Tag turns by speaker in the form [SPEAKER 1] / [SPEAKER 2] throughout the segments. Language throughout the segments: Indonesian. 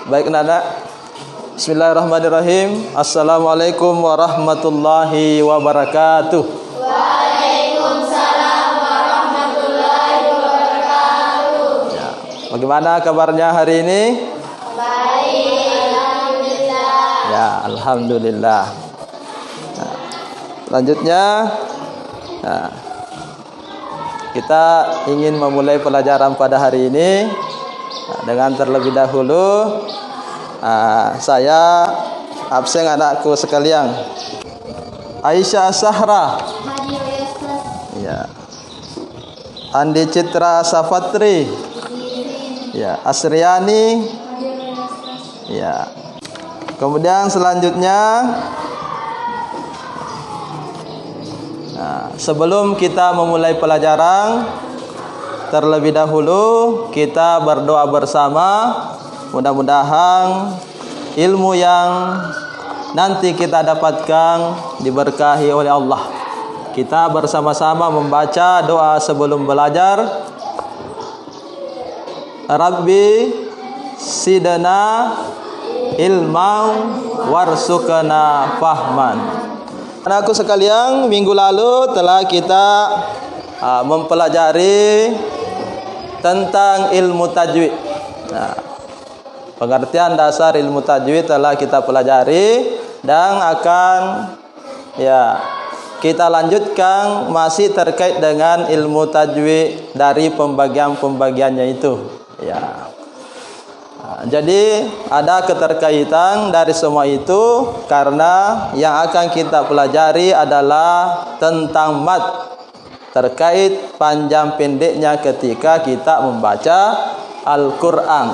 [SPEAKER 1] Baik Nana. Bismillahirrahmanirrahim. Assalamualaikum warahmatullahi wabarakatuh.
[SPEAKER 2] Waalaikumsalam warahmatullahi wabarakatuh.
[SPEAKER 1] Ya. Bagaimana kabarnya hari ini?
[SPEAKER 2] Baik, alhamdulillah.
[SPEAKER 1] Ya, alhamdulillah. Nah, selanjutnya kita ingin memulai pelajaran pada hari ini dengan terlebih dahulu saya absen anakku sekalian. Aisyah Sahra, ya. Andi Citra Safatri, ya. Asriani, ya. Kemudian selanjutnya sebelum kita memulai pelajaran, terlebih dahulu kita berdoa bersama. Mudah-mudahan ilmu yang nanti kita dapatkan diberkahi oleh Allah. Kita bersama-sama membaca doa sebelum belajar. Rabbi sidna ilman warsukna fahman. Anakku sekalian, minggu lalu telah kita mempelajari tentang ilmu tajwid. Pengertian dasar ilmu tajwid telah kita pelajari dan akan kita lanjutkan masih terkait dengan ilmu tajwid dari pembagian-pembagiannya itu. Jadi ada keterkaitan dari semua itu karena yang akan kita pelajari adalah tentang mad, terkait panjang pendeknya ketika kita membaca Al-Quran.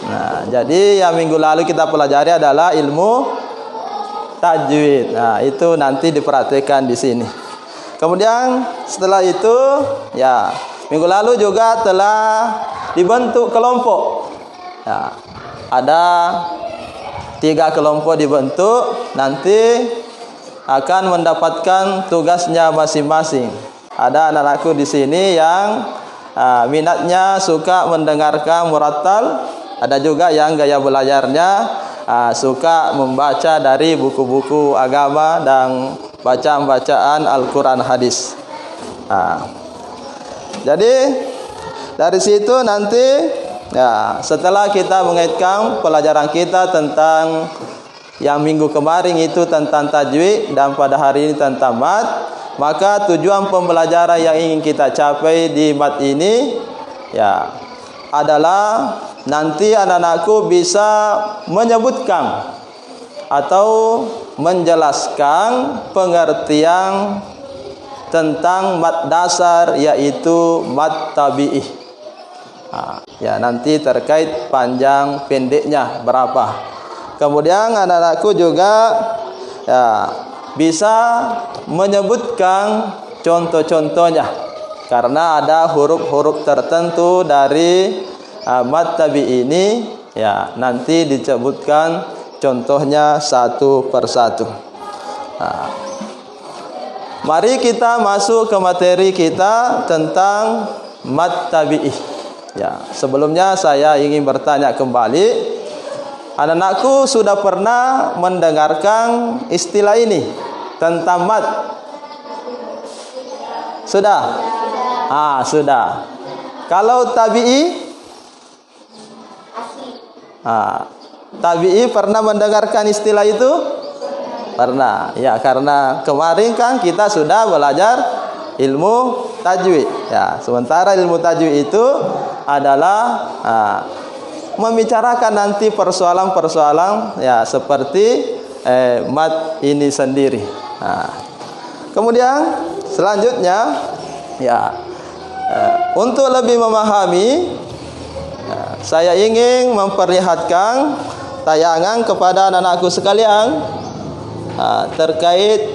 [SPEAKER 1] Nah, jadi yang minggu lalu kita pelajari adalah ilmu tajwid. Nah, itu nanti diperhatikan di sini. Kemudian setelah itu, minggu lalu juga telah dibentuk kelompok. Ada 3 kelompok dibentuk, nanti akan mendapatkan tugasnya masing-masing. Ada anak-anakku di sini yang minatnya suka mendengarkan murattal, ada juga yang gaya belajarnya suka membaca dari buku-buku agama dan bacaan-bacaan Al-Quran hadis. Jadi dari situ nanti setelah kita mengaitkan pelajaran kita tentang yang minggu kemarin itu tentang tajwid dan pada hari ini tentang mad, maka tujuan pembelajaran yang ingin kita capai di mad ini adalah nanti anak-anakku bisa menyebutkan atau menjelaskan pengertian tentang mad dasar, yaitu mad tabi'ih. Nanti terkait panjang pendeknya berapa. Kemudian anak-anakku juga bisa menyebutkan contoh-contohnya, karena ada huruf-huruf tertentu dari mad tabi ini, nanti disebutkan contohnya satu persatu. Mari kita masuk ke materi kita tentang mad tabi'ih. Sebelumnya saya ingin bertanya kembali, anak-anakku sudah pernah mendengarkan istilah ini tentang mad? Sudah? Sudah. Kalau tabi'i? Tabi'i pernah mendengarkan istilah itu? Pernah. Karena kemarin kan kita sudah belajar ilmu tajwid. Sementara ilmu tajwid itu adalah membicarakan nanti persoalan-persoalan seperti mad ini sendiri. Kemudian selanjutnya untuk lebih memahami, saya ingin memperlihatkan tayangan kepada anak-anakku sekalian terkait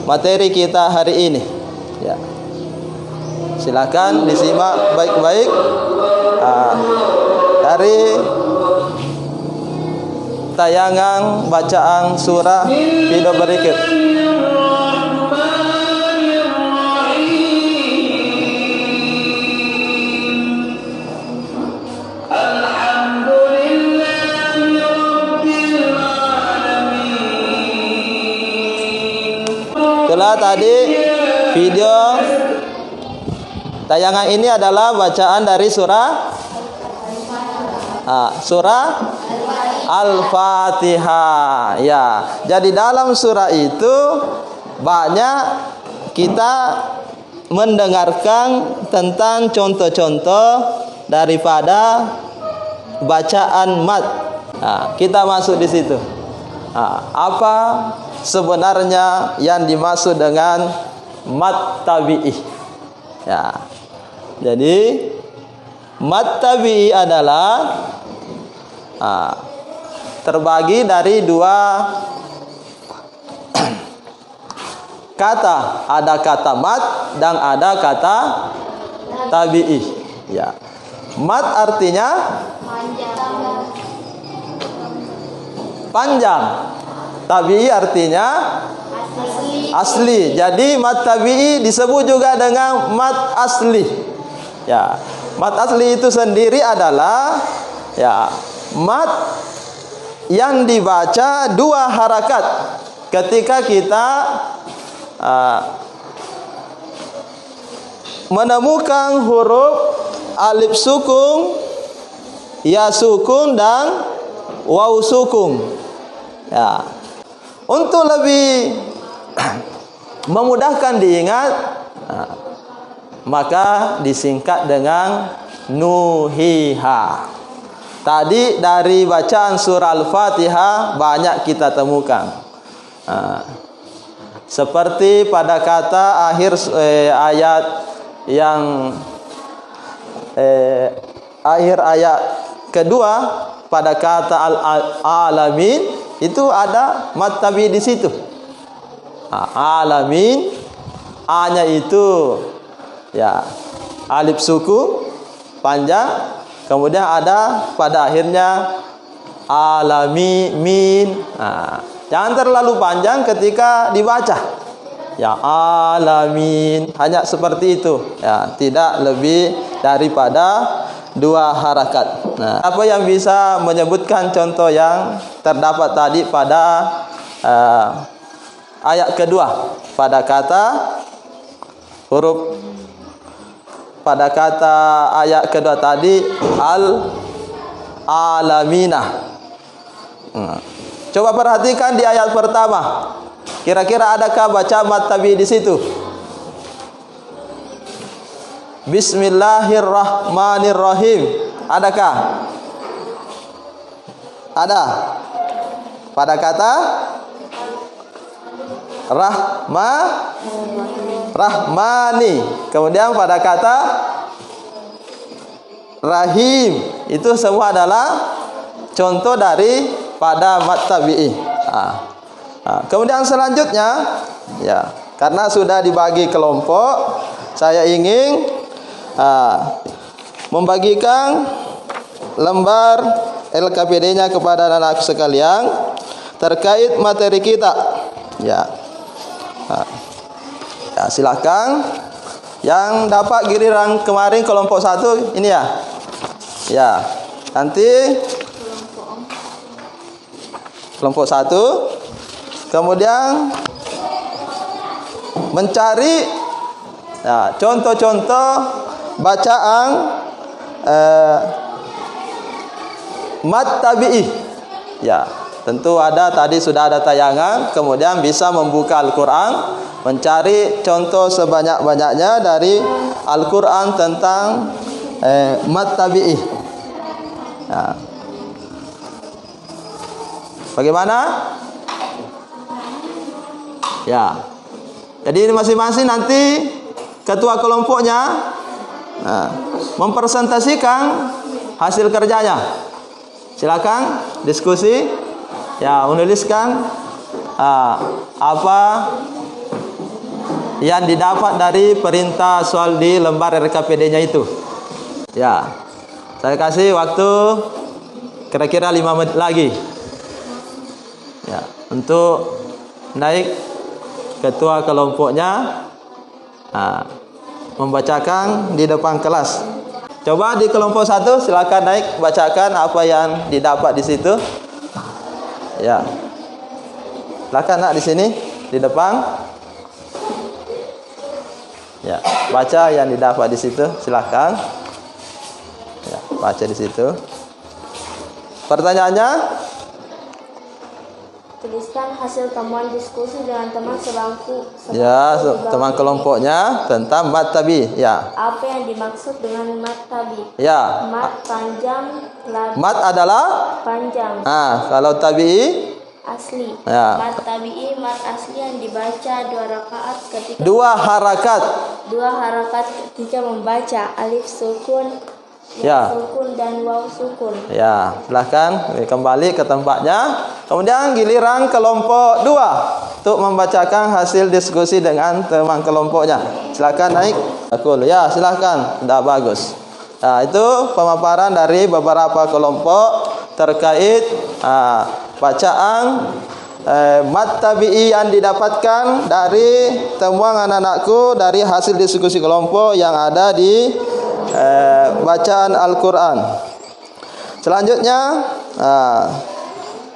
[SPEAKER 1] materi kita hari ini. Silakan disimak baik-baik dari tayangan bacaan surah video berikut.
[SPEAKER 2] Alhamdulillah.
[SPEAKER 1] tadi video tayangan ini adalah bacaan dari surah Al-Fatihah. Ya, jadi dalam surah itu banyak kita mendengarkan tentang contoh-contoh daripada bacaan mat. Nah, kita masuk di situ. Nah, apa sebenarnya yang dimaksud dengan mat tabi'i? Ya. Jadi mat tabi'i adalah terbagi dari dua kata. Ada kata mat dan ada kata tabi'i. Ya. Mat artinya panjang. Tabi'i artinya asli. Jadi mat tabi'i disebut juga dengan mat asli. Ya. Mat asli itu sendiri adalah mat yang dibaca dua harakat ketika kita menemukan huruf alif sukun, ya sukun dan waw sukun. Ya. Untuk lebih memudahkan diingat, maka disingkat dengan nuhiha. Tadi dari bacaan surah Al-Fatihah banyak kita temukan. Seperti pada kata akhir ayat yang akhir ayat kedua pada kata al-alamin itu ada mat tabi'i di situ. Alamin, A-nya itu ya alif suku panjang. Kemudian ada pada akhirnya alamin. Jangan terlalu panjang ketika dibaca. Ya alamin, hanya seperti itu. Ya, tidak lebih daripada dua harakat. Nah, apa yang bisa menyebutkan contoh yang terdapat tadi pada ayat kedua pada kata huruf pada kata ayat kedua tadi al-alaminah. Coba perhatikan di ayat pertama. Kira-kira adakah baca mat tabi'i di situ? Bismillahirrahmanirrahim. Adakah? Ada. Pada kata Rahmani. Kemudian pada kata Rahim. Itu semua adalah contoh dari pada mat tabi'i. Kemudian selanjutnya, ya, karena sudah dibagi kelompok, saya ingin membagikan lembar LKPD-nya kepada anak sekalian terkait materi kita. Ya. Ya, silakan. Yang dapat giliran kemarin kelompok 1 ini ya. Ya. Nanti kelompok 1 kemudian mencari contoh-contoh bacaan mat tabi'i. Ya, tentu ada tadi sudah ada tayangan, kemudian bisa membuka Al-Qur'an, mencari contoh sebanyak-banyaknya dari Al-Qur'an tentang mat tabi'i. Ya. Bagaimana? Ya. Jadi masing-masing nanti ketua kelompoknya mempresentasikan hasil kerjanya. Silakan diskusi. Ya, menuliskan apa yang didapat dari perintah soal di lembar RKPD-nya itu. Ya. Saya kasih waktu kira-kira 5 menit lagi. Ya, untuk naik ketua kelompoknya membacakan di depan kelas. Coba di kelompok 1 silakan naik bacakan apa yang didapat di situ. Ya. Silakan nak di sini di depan. Ya, baca yang didapat di situ, silakan. Ya, baca di situ. Pertanyaannya?
[SPEAKER 2] Tuliskan hasil temuan diskusi dengan teman sebangku.
[SPEAKER 1] Ya, teman kelompoknya tentang mat tabi. Ya.
[SPEAKER 2] Apa yang dimaksud dengan mat tabi?
[SPEAKER 1] Ya.
[SPEAKER 2] Mat panjang,
[SPEAKER 1] Mat adalah
[SPEAKER 2] panjang.
[SPEAKER 1] Kalau tabi
[SPEAKER 2] Asli.
[SPEAKER 1] Ya.
[SPEAKER 2] Mat tabi'i, mat asli yang dibaca 2 rakaat ketika
[SPEAKER 1] 2 harakat.
[SPEAKER 2] 2 harakat ketika membaca alif sukun,
[SPEAKER 1] Ya.
[SPEAKER 2] sukun dan waw sukun.
[SPEAKER 1] Ya, silahkan kembali ke tempatnya. Kemudian giliran kelompok 2 untuk membacakan hasil diskusi dengan teman kelompoknya. Silahkan naik. Ya, silahkan. Sudah bagus. Nah, itu pemaparan dari beberapa kelompok terkait bacaan mat tabi'i yang didapatkan dari temuan anak-anakku dari hasil diskusi kelompok yang ada di bacaan Al-Quran. Selanjutnya,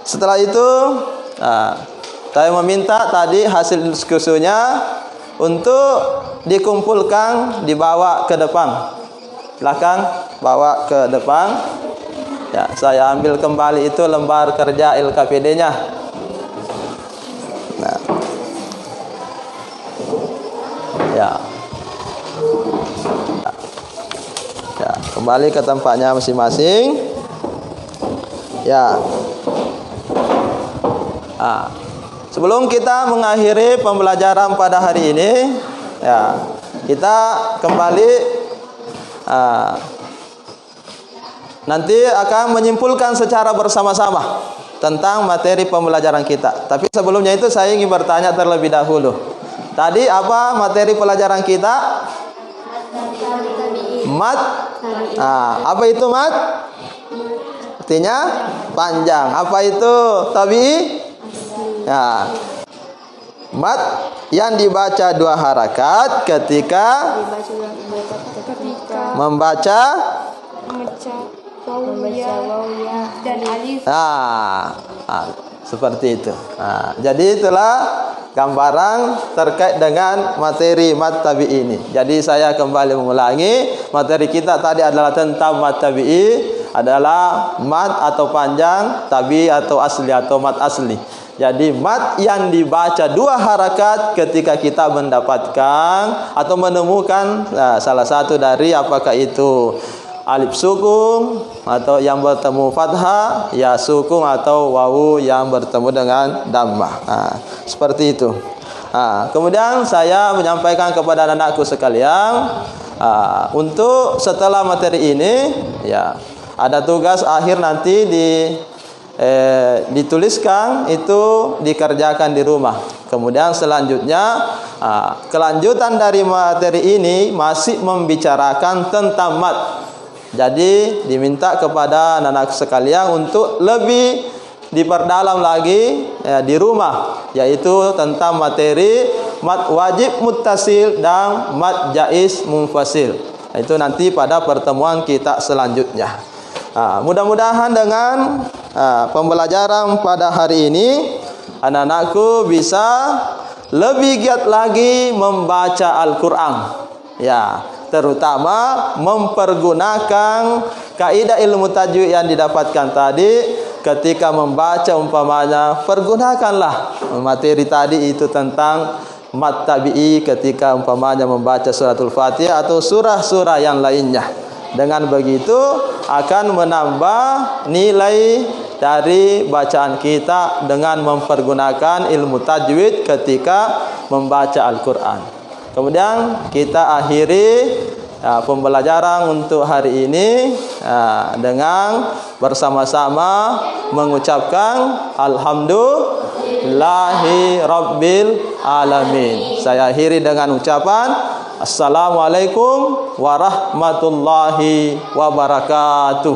[SPEAKER 1] setelah itu saya meminta tadi hasil diskusinya untuk dikumpulkan, dibawa ke depan. Silakan bawa ke depan. Ya, saya ambil kembali itu lembar kerja LKPD-nya. Nah. Ya. Ya, kembali ke tempatnya masing-masing. Ya. Sebelum kita mengakhiri pembelajaran pada hari ini, ya, kita kembali nanti akan menyimpulkan secara bersama-sama tentang materi pembelajaran kita. Tapi sebelumnya itu saya ingin bertanya terlebih dahulu. Tadi apa materi pelajaran kita? Mat. Apa itu mat? Artinya panjang. Apa itu tabi'i? Ya. Mat yang dibaca 2 harakat ketika membaca
[SPEAKER 2] dan alif.
[SPEAKER 1] Seperti itu. Jadi itulah gambaran terkait dengan materi mat tabi'i ini. Jadi saya kembali mengulangi, materi kita tadi adalah tentang mat tabi'i, adalah mat atau panjang, tabi'i atau asli atau mat asli. Jadi mat yang dibaca 2 harakat ketika kita mendapatkan atau menemukan salah satu dari apakah itu alif sukun atau yang bertemu fathah, ya sukun atau wawu yang bertemu dengan dhammah. Seperti itu. Kemudian saya menyampaikan kepada anak-anakku sekalian, untuk setelah materi ini, ya ada tugas akhir nanti dituliskan, itu dikerjakan di rumah. Kemudian selanjutnya kelanjutan dari materi ini masih membicarakan tentang mat. Jadi diminta kepada anak-anak sekalian untuk lebih diperdalam lagi di rumah, yaitu tentang materi mat wajib muttasil dan mat jaiz munfasil. Itu nanti pada pertemuan kita selanjutnya. Mudah-mudahan dengan pembelajaran pada hari ini anak-anakku bisa lebih giat lagi membaca Al-Quran. Ya, terutama mempergunakan kaidah ilmu tajwid yang didapatkan tadi ketika membaca. Umpamanya, pergunakanlah materi tadi itu tentang mat tabi'i ketika umpamanya membaca suratul Fatihah atau surah-surah yang lainnya. Dengan begitu akan menambah nilai dari bacaan kita dengan mempergunakan ilmu tajwid ketika membaca Al-Quran. Kemudian kita akhiri pembelajaran untuk hari ini dengan bersama-sama mengucapkan Alhamdulillahi Rabbil Alamin. Saya akhiri dengan ucapan Assalamualaikum warahmatullahi wabarakatuh.